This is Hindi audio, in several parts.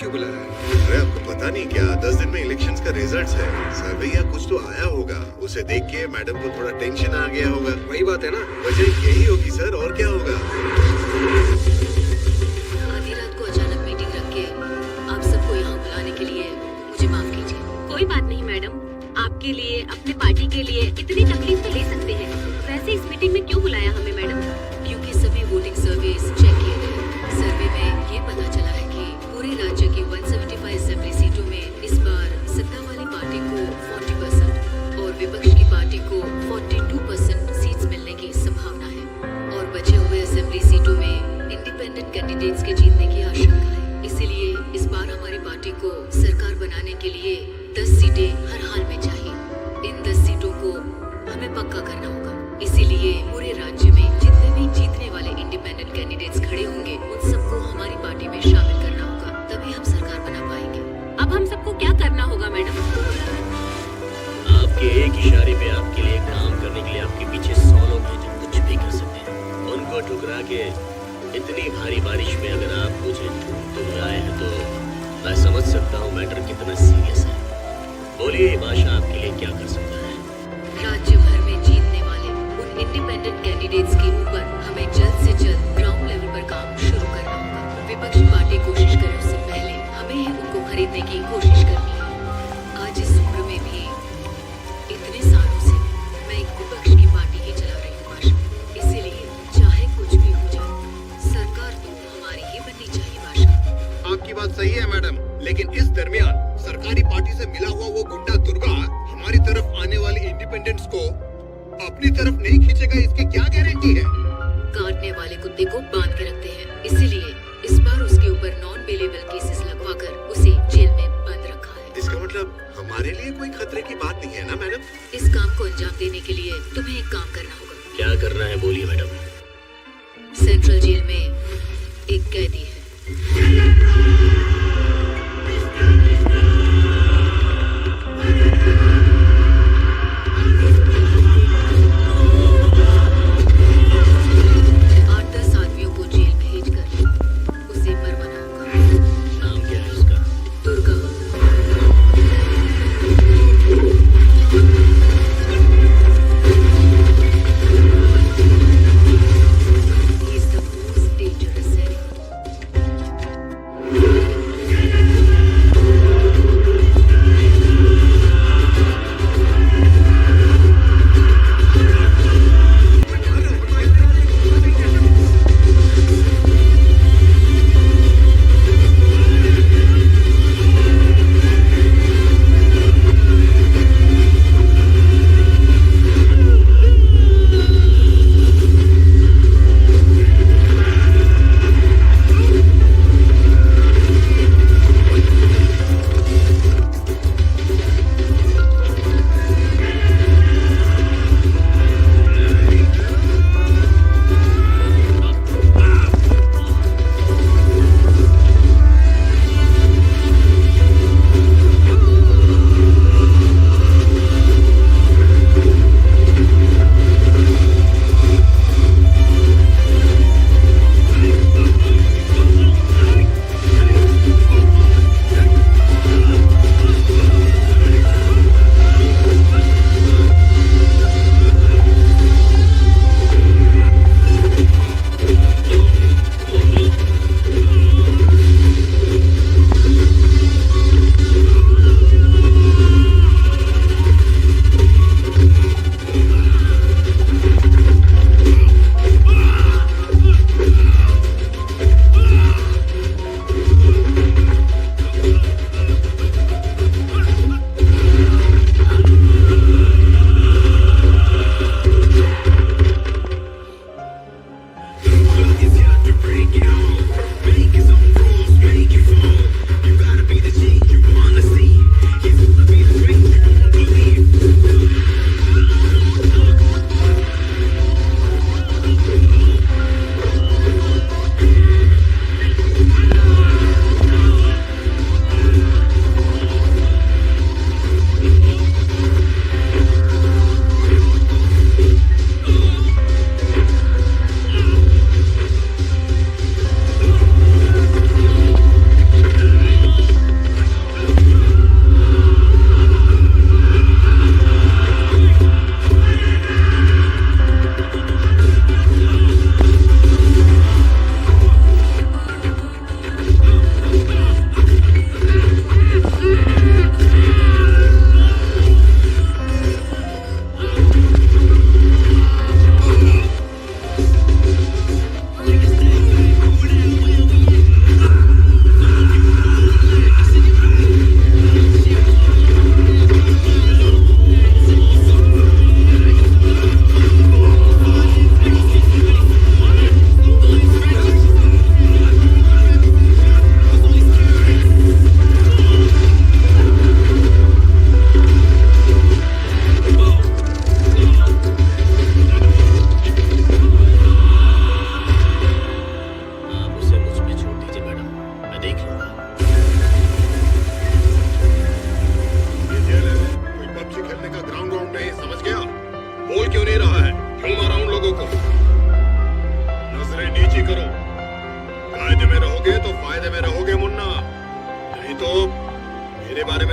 क्यों बुलाया है? अरे आपको पता नहीं क्या, 10 दिन में इलेक्शंस का रिजल्ट्स है। सर्वे या कुछ तो आया होगा, उसे देख के मैडम को थोड़ा टेंशन आ गया होगा। वही बात है ना। वजह यही होगी सर, और क्या होगा। आधी रात को अचानक मीटिंग रख के आप सबको यहाँ बुलाने के लिए मुझे माफ कीजिए। कोई बात नहीं मैडम, आपके लिए, अपने पार्टी के लिए इतनी तकलीफ तो ले सकते हैं। वैसे इस मीटिंग में क्यों बुलाया हमें मैडम? क्योंकि सभी वोटिंग सर्वेस चेक किए गए। सर्वे में ये पता चला है कि पूरे राज्य की 175 असेंबली सीटों में इस बार सत्ता वाली पार्टी को 40% और विपक्ष की पार्टी को 42% सीट्स मिलने की संभावना है। और बचे हुए असेंबली सीटों में इंडिपेंडेंट कैंडिडेट्स के जीतने की आशंका है। इसीलिए इस बार हमारी पार्टी को सरकार बनाने के लिए 10 सीटें हर हाल में चाहिए। इन 10 सीटों को हमें पक्का करना होगा। इसीलिए पूरे राज्य में जितने भी जीतने वाले इंडिपेंडेंट कैंडिडेट्स खड़े होंगे उन सबको हमारी पार्टी में शामिल करना होगा, तभी हम सरकार बना पाएंगे। अब हम सबको क्या करना होगा मैडम? आपके एक इशारे पे आपके लिए काम करने के लिए आपके पीछे 100 लोग हैं जो कुछ भी कर सकते हैं। उनको ठुकरा के इतनी भारी बारिश में अगर आप मुझे ढूंढते हुए आए हैं तो मैं समझ सकता हूँ मैटर कितना सीरियस है। बोलिए ये बादशाह आपके लिए क्या कर सकता है? राज्य भर में जीतने वाले उन इंडिपेंडेंट कैंडिडेट्स के ऊपर हमें जल्द से जल्द ग्राउंड लेवल पर काम शुरू करना होगा। विपक्षी पार्टी कोशिश करे उससे पहले हमें ही उनको खरीदने की कोशिश करनी है। आज इस उम्र में भी इतने सालों से मैं एक विपक्ष की पार्टी ही चला रही हूँ बादशाह। इसीलिए चाहे कुछ भी हो जाए, सरकार तो हमारी ही बननी चाहिए बादशाह। आपकी बात सही है मैडम, लेकिन इस दरमियान सरकारी पार्टी से मिला हुआ वो गुंडा दुर्गा हमारी तरफ आने वाले इंडिपेंडेंट्स को अपनी तरफ नहीं खींचेगा, इसकी क्या गारंटी है? काटने वाले कुत्ते को बांध के रखते हैं, इसीलिए इस बार उसके ऊपर नॉन बेलेबल केसेस लगवाकर उसे जेल में बंद रखा है। इसका मतलब हमारे लिए कोई खतरे की बात नहीं है ना मैडम? इस काम को अंजाम देने के लिए तुम्हें एक काम करना होगा। क्या करना है बोलिए मैडम। सेंट्रल जेल में एक कैदी है।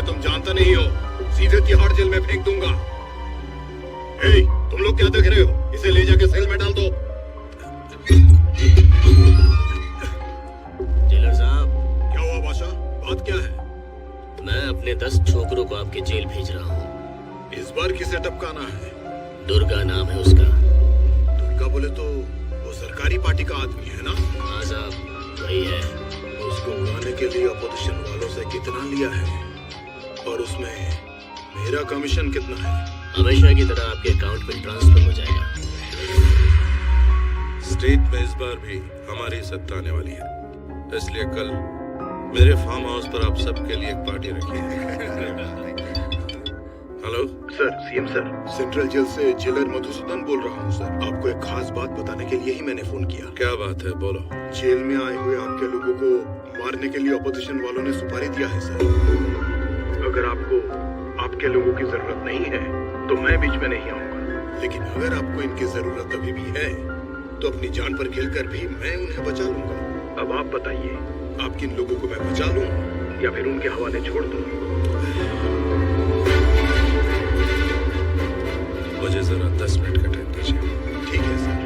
तुम जानते नहीं हो, सीधे तिहाड़ जेल में फेंक दूंगा। ए, तुम लोग क्या देख रहे हो? इसे ले जाके सेल में डाल दो। जेलर साहब, क्या हुआ बादशाह? बात क्या है? मैं अपने 10 छोकरों को आपके जेल भेज रहा हूँ। इस बार किसे टपकाना है? दुर्गा नाम है उसका। दुर्गा बोले तो वो सरकारी पार्टी का आदमी है ना? हाँ साहब, वही है। उसको उड़ाने के लिए अपोजिशन वालों से कितना लिया है और उसमें मेरा कमीशन कितना है? हमेशा की तरह आपके अकाउंट में ट्रांसफर हो जाएगा। स्टेट में इस बार भी हमारी सत्ता आने वाली है, इसलिए कल मेरे फार्म हाउस पर आप सबके लिए एक पार्टी रखी है। Hello sir, CM sir, central jail से जेलर मधुसूदन बोल रहा हूँ सर। आपको एक खास बात बताने के लिए ही मैंने फोन किया। क्या बात है, बोलो। जेल में आए हुए आपके लोगों को मारने के लिए अपोजिशन वालों ने सुपारी दिया है सर। अगर आपको आपके लोगों की जरूरत नहीं है तो मैं बीच में नहीं आऊंगा, लेकिन अगर आपको इनकी जरूरत अभी भी है तो अपनी जान पर खेलकर भी मैं उन्हें बचा लूंगा। अब आप बताइए, आप किन लोगों को मैं बचा लूं या फिर उनके हवाले छोड़ दूं? मुझे जरा 10 मिनट का टाइम दीजिए। ठीक है सर,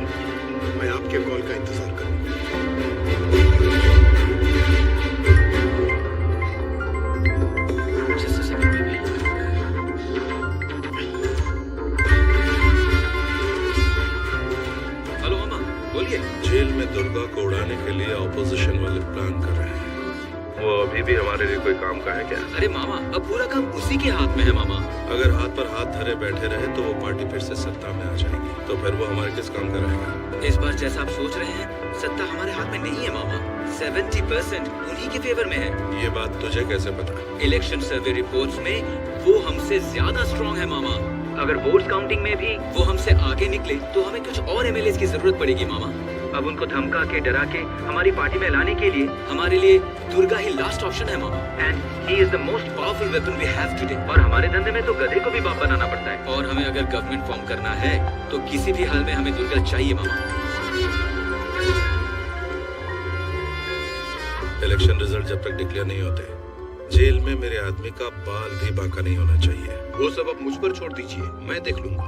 मैं आपके कॉल का इंतजार करूंगा। हेलो मामा, बोलिए। जेल में दुर्गा को उड़ाने के लिए ऑपोजिशन वाले प्लान कर रहे हैं। वो अभी भी हमारे लिए कोई काम का है क्या? अरे मामा, अब पूरा काम उसी के हाथ में है मामा। अगर हाथ पर हाथ धरे बैठे रहे तो वो पार्टी फिर से सत्ता में आ जाएगी, तो फिर वो हमारे किस काम का रहेगा? इस बार जैसा आप सोच रहे हैं, सत्ता हमारे हाथ में नहीं है मामा। 70% उन्हीं के फेवर में है। ये बात तुझे कैसे पता? इलेक्शन सर्वे रिपोर्ट्स में वो हमसे ज्यादा स्ट्रॉन्ग है मामा। अगर वोट काउंटिंग में भी वो हमसे आगे निकले तो हमें कुछ और एमएलए की जरूरत पड़ेगी मामा। अब उनको धमका के डरा के हमारी पार्टी में लाने के लिए हमारे लिए दुर्गा ही लास्ट ऑप्शन है मामा। And he is the most powerful weapon we have today. और हमारे धंधे में तो गधे को भी बाप बनाना पड़ता है। और हमें अगर गवर्नमेंट फॉर्म करना है तो किसी भी हाल में हमें दुर्गा चाहिए मामा। इलेक्शन रिजल्ट जब तक डिक्लेयर नहीं होते, जेल में मेरे आदमी का बाल भी बांका नहीं होना चाहिए। वो सब अब मुझ पर छोड़ दीजिए, मैं देख लूंगा।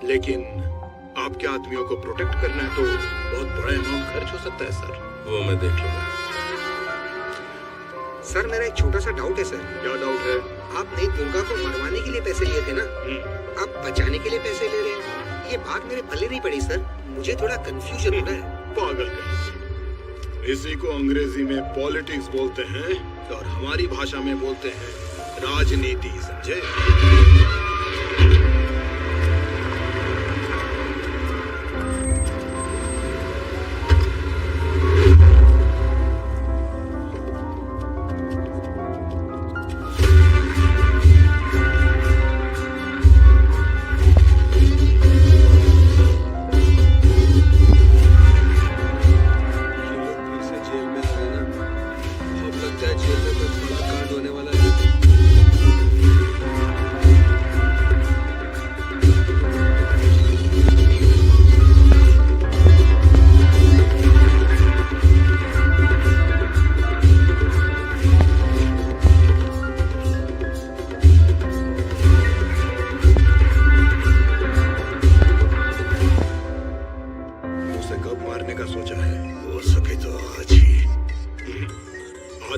लेकिन आपके आदमियों को प्रोटेक्ट करना है तो बहुत बड़ा अमाउंट खर्च हो सकता है सर। वो मैं देख लूंगा। सर, मेरा एक छोटा सा डाउट है सर। क्या डाउट है? आपने दुर्गा को मरवाने के लिए पैसे लिए थे ना, आप बचाने के लिए पैसे ले रहे हैं। ये बात मेरे पल्ले नहीं पड़ी सर, मुझे थोड़ा कंफ्यूजन हो रहा है। पागल कहीं। इसी को अंग्रेजी में पॉलिटिक्स बोलते हैं और हमारी भाषा में बोलते हैं राजनीति, समझे?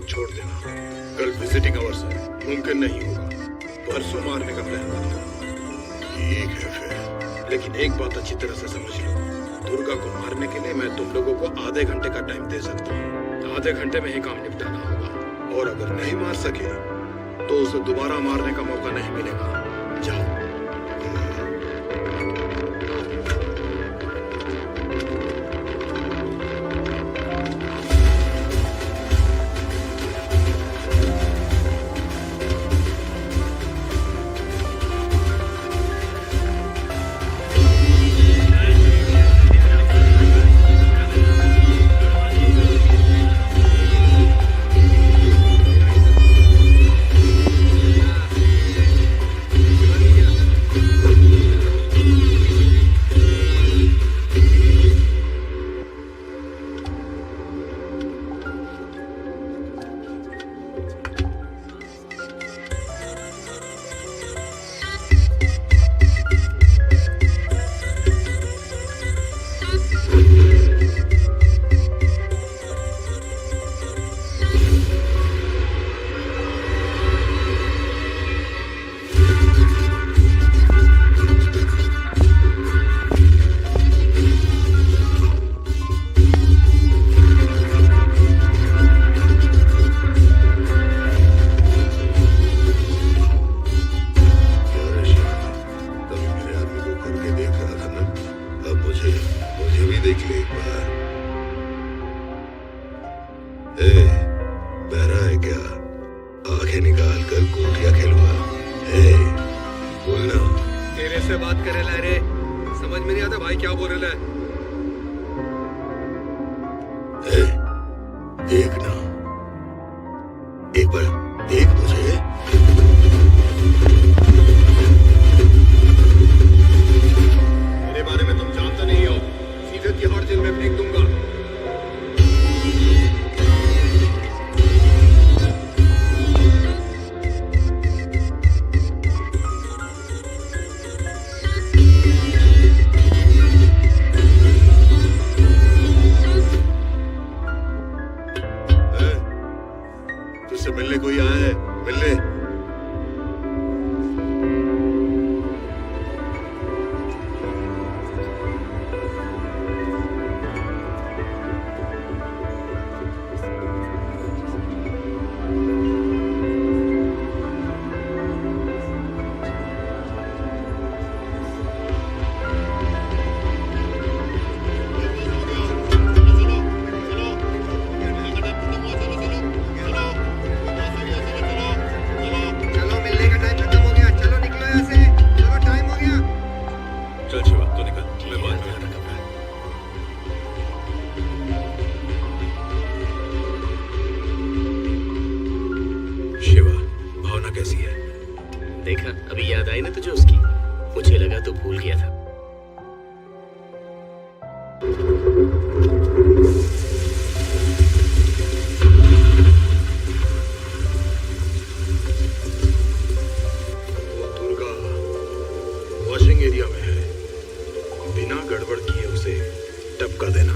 छोड़ देना, कल विजिटिंग आवर्स है, मुमकिन नहीं होगा। परसों मारने का प्लान बनाओ। ठीक है फिर, लेकिन एक बात अच्छी तरह से समझ लो, दुर्गा को मारने के लिए मैं तुम लोगों को आधे घंटे का टाइम दे सकता हूँ। आधे घंटे में ही काम निपटाना होगा, और अगर नहीं मार सके तो उसे दोबारा मारने का मौका नहीं मिलेगा। जाओ। भाई क्या बोल रहे हैं? देख ना, एक बार देख मुझे। मेरे बारे में तुम जानते नहीं हो, सीधे तिहाड़ जेल में फेंक दूंगा। तुझसे मिलने कोई आया है? मिलने। चलो मिलने का टाइम खत्म हो गया, चलो निकलो यहाँ से, चलो टाइम हो गया। चल शिवा, तो निकल, मैं बाद में आता हूँ। शिवा, भावना कैसी है? देखा, अभी याद आई ना तुझे उसकी? मुझे लगा तो भूल गया था। वो दुर्गा वॉशिंग एरिया में है, बिना गड़बड़ किए उसे टपका देना।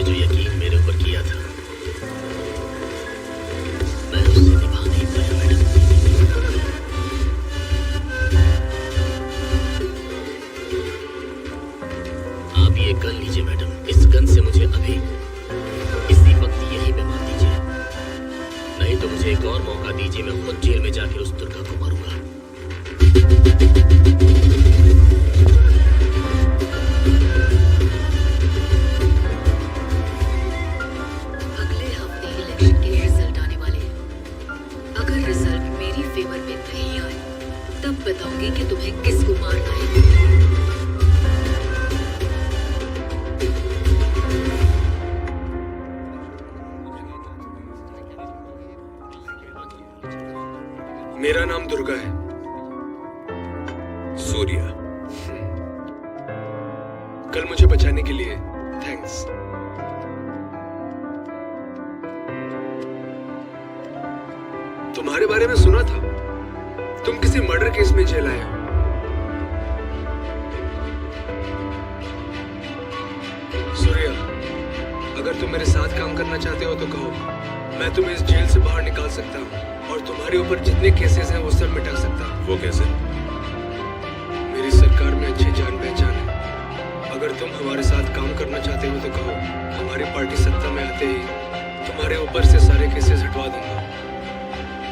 आपने जो यकीन मेरे ऊपर किया था, मैं उससे निभा नहीं पाया मैडम। आप ये गन लीजिए मैडम, इस गन से मुझे अभी इसी वक्त यही पे मार दीजिए, नहीं तो मुझे एक और मौका दीजिए, मैं खुद जेल में जाकर उस दुर्गा को मारूंगा। अगले हफ्ते इलेक्शन के रिजल्ट आने वाले हैं। अगर रिजल्ट मेरी फेवर में नहीं आए तब बताऊंगी कि तुम्हें किसको मारना है। मेरा नाम दुर्गा है। सूर्या। कल मुझे बचाने के लिए थैंक्स। तुम्हारे बारे में सुना था, तुम किसी मर्डर केस में जेल आए हो। सूर्या, अगर तुम मेरे साथ काम करना चाहते हो तो कहो, मैं तुम्हें इस जेल से बाहर निकाल सकता हूँ और तुम्हारे ऊपर जितने केसेस हैं वो सब मिटा सकता हूँ। वो कैसे? मेरी सरकार में अच्छी जान पहचान है। अगर तुम हमारे साथ काम करना चाहते हो तो कहो, हमारी पार्टी सत्ता में आते ही तुम्हारे ऊपर से सारे केसेस हटवा दूंगा।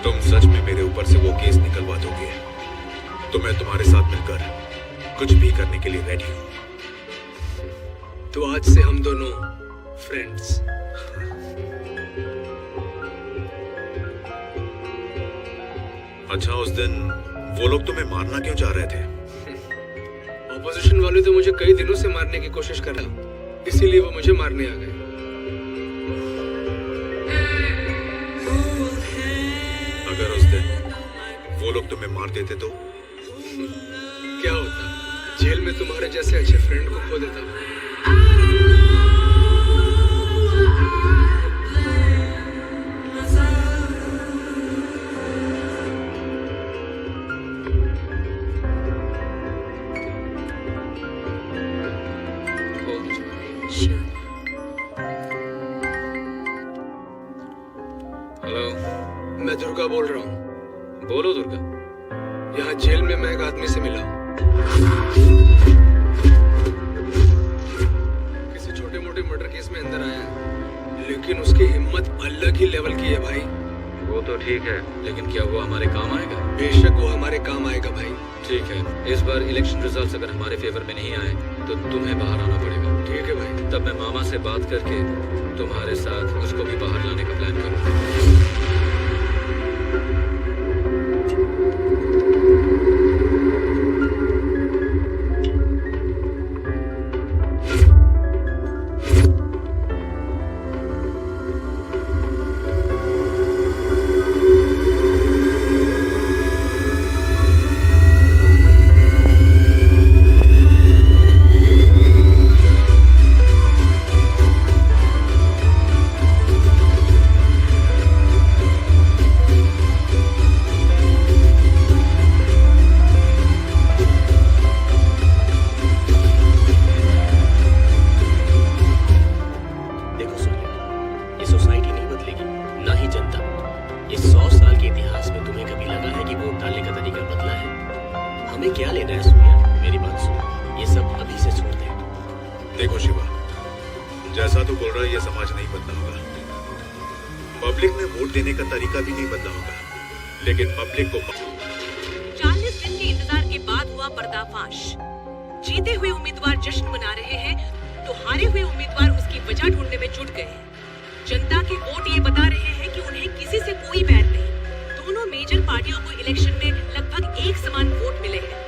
तुम सच में मेरे ऊपर से वो केस निकलवा दोगे तो मैं तुम्हारे साथ मिलकर कुछ भी करने के लिए रेडी हूँ। तो आज से हम दोनों फ्रेंड्स। अच्छा, उस दिन वो लोग तुम्हें मारना क्यों चाह रहे थे? ऑपोजिशन वाले तो मुझे कई दिनों से मारने की कोशिश कर रहा, इसीलिए वो मुझे मारने आ गए। अगर उस दिन वो लोग तुम्हें मार देते तो? क्या होता, जेल में तुम्हारे जैसे अच्छे फ्रेंड को खो देता। हेलो, मैं दुर्गा बोल रहा हूँ। बोलो दुर्गा। यहाँ जेल में मैं एक आदमी से मिला हूँ। किसी छोटे मोटे मर्डर केस में अंदर आया है, लेकिन उसकी हिम्मत अलग ही लेवल की है भाई। वो तो ठीक है, लेकिन क्या वो हमारे काम आएगा? बेशक वो हमारे काम आएगा भाई। ठीक है, इस बार इलेक्शन रिजल्ट्स अगर हमारे फेवर में नहीं आए तो तुम्हें बाहर आना पड़ेगा। ठीक है भाई। तब मैं मामा से बात करके तुम्हारे साथ उसको भी बाहर लाने का प्लान करूँगा। देखो शिवा, जैसा तू बोल रहा है ये समाज नहीं बदला होगा, पब्लिक में वोट देने का तरीका भी नहीं बदला होगा, लेकिन पब्लिक को 40 दिन के इंतजार के बाद हुआ पर्दाफाश। जीते हुए उम्मीदवार जश्न मना रहे हैं तो हारे हुए उम्मीदवार उसकी वजह ढूंढने में जुट गए हैं। जनता के वोट ये बता रहे हैं कि उन्हें किसी से कोई बैर नहीं। दोनों मेजर पार्टियों को इलेक्शन में लगभग एक समान वोट मिले हैं।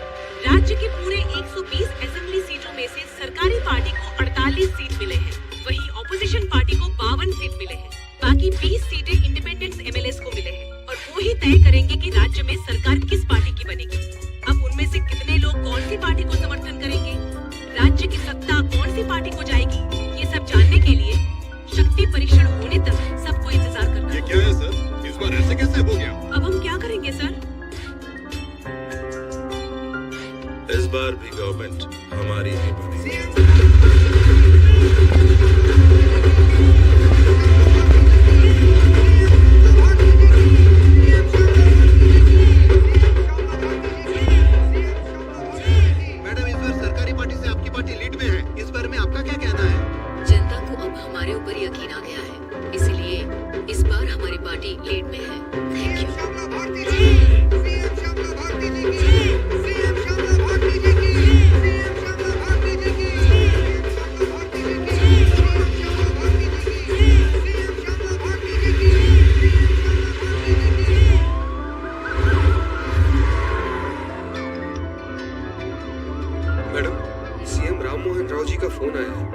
राज्य की पूरे 120 असेंबली सीटों में से सरकारी पार्टी को 48 सीट मिले हैं, वहीं ऑपोजिशन पार्टी को 52 सीट मिले हैं। बाकी 20 सीटें इंडिपेंडेंट एमएलएस को मिले हैं और वो ही तय करेंगे कि राज्य में सरकार किस पार्टी की बनेगी। अब उनमें से कितने लोग कौन सी पार्टी को समर्थन करेंगे, राज्य की सत्ता कौन सी पार्टी को जाएगी, ये सब जानने के लिए शक्ति परीक्षण होने तक सबको इंतजार करना। ये क्या है सर? इस बार ऐसे कैसे हो गया? अब हम क्या करेंगे सर? इस बार भी गवर्नमेंट हमारी ही बनेगी। मोहन राव जी का फोन आया है।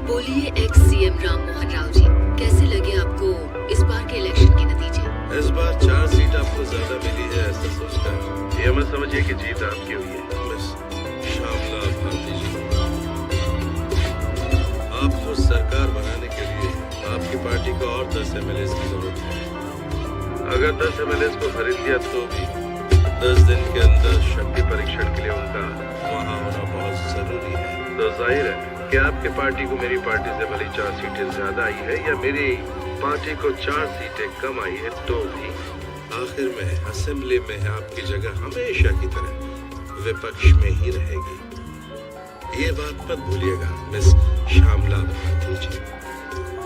बोलिए एक्स सीएम राम मोहन राव जी, कैसे लगे आपको इस बार के इलेक्शन के नतीजे? इस बार 4 सीट आपको ज्यादा मिली है ऐसा सोचकर ये मत समझिए कि जीत आपकी हुई है। मिस श्यामला भारती जी, आपको सरकार बनाने के लिए आपकी पार्टी को और 10 MLAs की जरूरत है। अगर 10 MLAs को खरीद लिया तो भी 10 दिन के अंदर शक्ति परीक्षण के लिए उनका वहाँ होना बहुत जरूरी है। तो जाहिर है कि आपकी पार्टी को मेरी पार्टी से भले 4 सीटें ज्यादा आई है या मेरी पार्टी को 4 सीटें कम आई है, तो भी आखिर में असेंबली में आपकी जगह हमेशा की तरह विपक्ष में ही रहेगी। ये बात मत भूलिएगा मिस श्यामला भारती जी।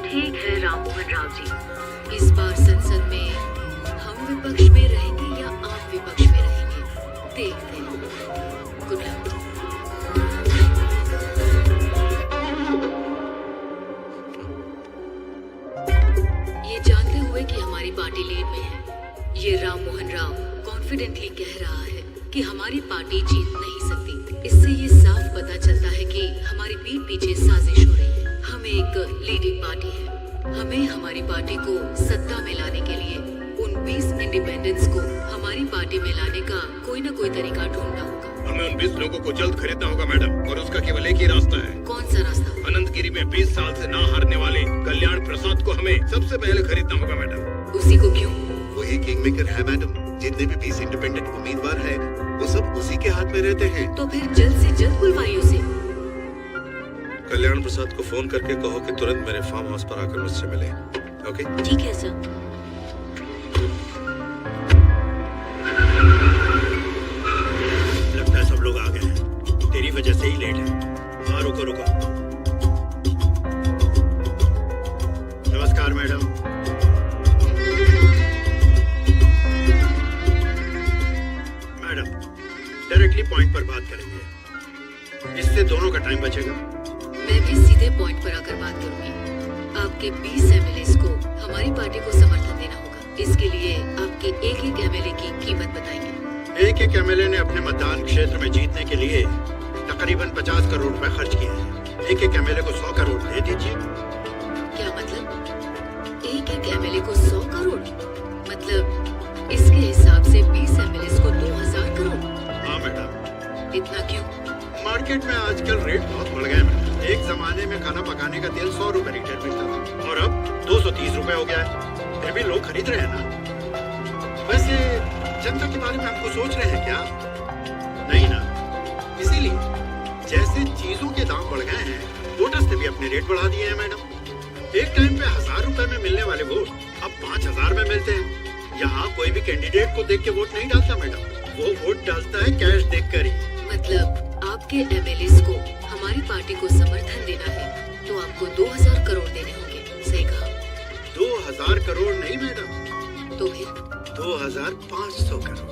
ठीक है राम मोहन राव जी, इस बार संसद में हम विपक्ष में रहेंगे या आप विपक्ष में रहेंगे, देखते हैं। Good luck. ये जानते हुए कि हमारी पार्टी लीड में है, ये राम मोहन राव कॉन्फिडेंटली कह रहा है कि हमारी पार्टी जीत नहीं सकती। इससे ये साफ पता चलता है कि हमारी पीठ पीछे साजिश हो रही है। हम एक लीडिंग पार्टी है, हमें हमारी पार्टी को सत्ता में लाने के लिए उन 20 इंडिपेंडेंट्स को हमारी पार्टी में लाने का कोई न कोई तरीका ढूंढना होगा। हमें उन 20 लोगों को जल्द खरीदना होगा मैडम, और उसका केवल एक ही रास्ता है। कौन सा रास्ता? अनंतगिरी में 20 साल से ना हारने वाले कल्याण प्रसाद को हमें सबसे पहले खरीदना होगा मैडम। उसी को क्यों? वही किंग मेकर है मैडम। जितने भी 20 इंडिपेंडेंट उम्मीदवार हैं, वो सब उसी के हाथ में रहते हैं। तो फिर जल्द से जल्द बुलवाइए उसे। कल्याण प्रसाद को फोन करके कहो कि तुरंत मेरे फार्म हाउस पर आकर मुझसे मिले। ओके? ठीक है सर। लगता है सब लोग आ गए हैं, तेरी वजह से ही लेट है। हाँ रुको रुको। नमस्कार मैडम। मैडम डायरेक्टली पॉइंट पर बात करेंगे, इससे दोनों का टाइम बचेगा। मैं भी सीधे पॉइंट पर आकर बात करूंगी। आपके 20 MLAs को हमारी पार्टी को समर्थन देना होगा। इसके लिए आपके एक MLA की कीमत बताएंगे। एक MLA ने अपने मतदान क्षेत्र में जीतने के लिए तकरीबन 50 करोड़ रुपए खर्च किए हैं। एक MLA को 100 करोड़ दे दीजिए। क्या मतलब? एक MLA को 100 करोड़? मतलब इसके हिसाब से 20 MLAs को 2000 करोड़? हाँ मैडम। इतना क्यों? मार्केट में आजकल रेट बहुत बढ़ गए हैं। एक जमाने में खाना पकाने का तेल 100 रुपए लीटर मिलता था, और अब 230 रुपए हो गया है। फिर भी लोग खरीद रहे हैं ना। वैसे जनता के बारे में आपको सोच रहे हैं क्या? नहीं ना। इसीलिए जैसे चीजों के दाम बढ़ गए हैं, वोटर्स ने भी अपने रेट बढ़ा दिए हैं मैडम। एक टाइम पे 1000 रुपए में मिलने वाले वोट अब 5000 में मिलते हैं। यहाँ कोई भी कैंडिडेट को देख के वोट नहीं डालता मैडम, वो वोट डालता है कैश देखकर ही। मतलब आपके MLAs को हमारी पार्टी को समर्थन देना है तो आपको 2000 करोड़ देने होंगे। सही कहा? 2000 करोड़ नहीं मैडम, तो फिर 2500 करोड़।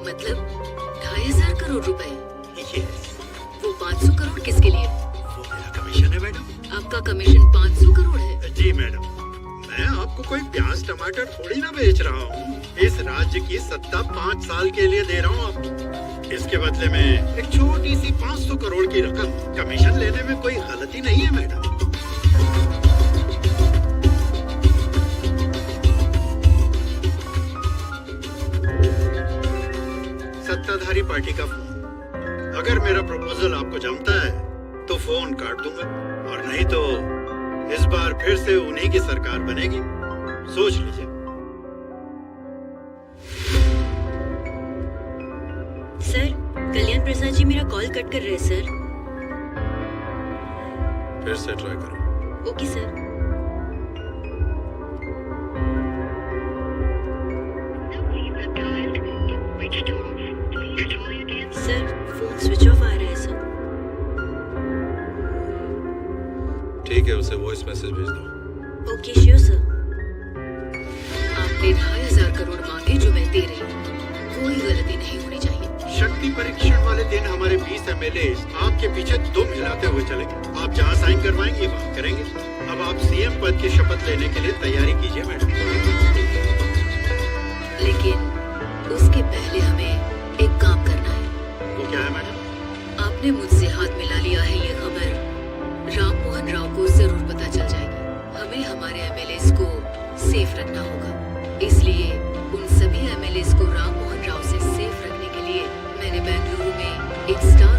मतलब 2500 करोड़ रुपए। यस। वो 500 करोड़ किसके लिए? वो मेरा कमीशन है मैडम। आपका कमीशन 500 करोड़ है? जी मैडम, मैं आपको कोई प्याज टमाटर थोड़ी ना बेच रहा हूँ। इस राज्य की सत्ता 5 साल के लिए दे रहा हूँ आपको। इसके बदले में एक छोटी सी 500 करोड़ की रकम कमीशन लेने में कोई गलती नहीं है मैडम। सत्ताधारी पार्टी का फोन। अगर मेरा प्रपोजल आपको जमता है तो फोन काट दूंगा, और नहीं तो इस बार फिर से उन्हीं की सरकार बनेगी। सोच लीजिए। सर, कल्याण प्रसाद जी मेरा कॉल कट कर रहे हैं सर। फिर से ट्राई करो। Okay sir. Sir, phone switch off आ रहा है सर। ठीक है, उसे वॉइस मैसेज भेज दो। Okay sure sir. आपने 2500 करोड़ मांगे जो मैं दे रही हूँ, कोई गलती नहीं होनी चाहिए। शक्ति परीक्षण वाले दिन हमारे 20 MLA आपके पीछे दुम हिलाते हुए चलेंगे। आप जहाँ साइन करवाएंगे वहाँ करेंगे। अब आप CM पद की शपथ लेने के लिए तैयारी कीजिए मैडम। लेकिन उसके पहले हमें एक काम करना है। क्या है मैडम? आपने मुझसे हाथ मिला लिया है, ये खबर राम मोहन राव को जरूर पता चल जाएगी। हमें हमारे एमएलएस को सेफ रखना होगा, इसलिए उन सभी एमएलएस को राम मोहन राव से सेफ रखने के लिए मैंने बेंगलुरु में एक स्टाफ